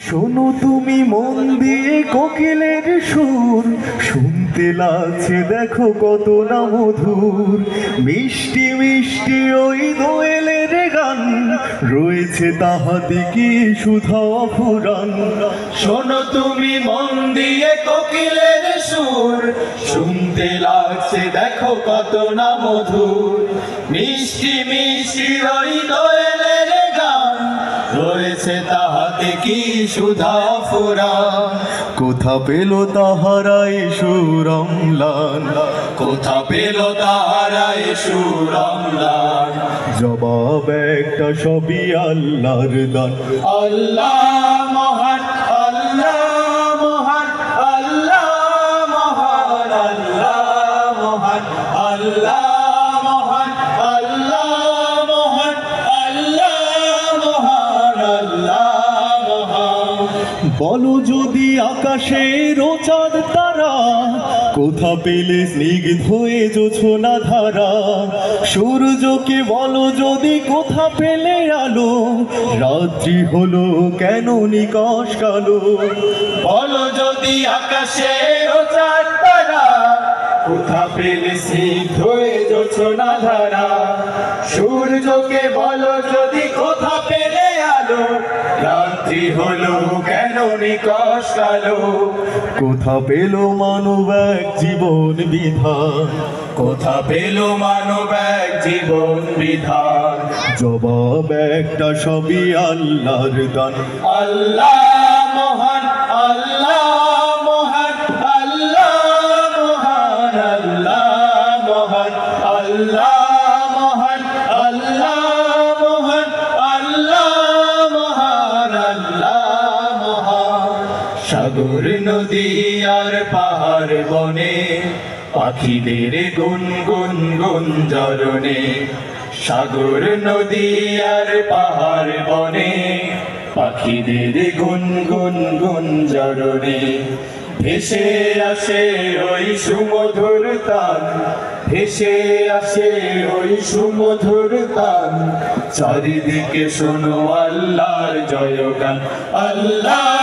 শোনো তুমি মন দিয়ে কোকিলের সুর, শুনতে লাগছে দেখো কত না মধুর। মিষ্টি মিষ্টি ওই দোয়েলের গান, রয়েছে তাহাতে কি সুধা ফুরান। শোনো তুমি মন দিয়ে কোকিলের সুর, শুনতে লাগছে দেখো কত না মধুর। মিষ্টি মিষ্টি ওই দোয়েলের গান, রয়েছে তাহাতে কি সুধা ফুরান। কোথা পেল তাহারা এ সুর অম্লান, কোথা পেল তাহারা এ সুর অম্লান। জবাব একটা সবই আল্লাহর দান। আল্লাহ মহান, আল্লাহ মহান, আল্লাহ মহান, আল্লাহ মহান, আল্লাহ মহান, আল্লাহ মহান, আল্লাহ মহান, আল্লাহ মহান। বলো যদি আকাশের চাঁদ তারা, কোথা পেলে স্নিগ্ধ হয়ে জোছনা ধারা। সূর্যকে বলো যদি কোথা পেলে আলো, রাত্রি হলো কেন নিকশ কালো। বলো যদি আকাশের চাঁদ তারা, কোথা পেলে স্নিগ্ধ হয়ে জোছনা ধারা। সূর্যকে বলো যদি কোথা পেলে আলো, রাত্রি হলো কেন নিকশ কালো। কোথা পেল মানব এক জীবন বিধান, কোথা পেল মানব এক জীবন বিধান। জবাব একটা সবই আল্লাহর দান। আল্লাহ মহান, আল্লাহ মহান, আল্লাহ মহান, আল্লাহ মহান, আল্লাহ মহান, আল্লাহ মহান, আল্লাহ মহান, আল্লাহ মহান। সাগর নদী আর পাহাড় বনে, পাখিদের গুনগুন গুঞ্জরণে। সাগর নদী আর পাহাড় বনে, পাখিদের গুনগুন গুঞ্জরণে। ভেসে আসে ওই সুমধুর তান, ভেসে আসে ওই সুমধুর তান। চারিদিকে শোনো আল্লাহর জয়গান। আল্লাহ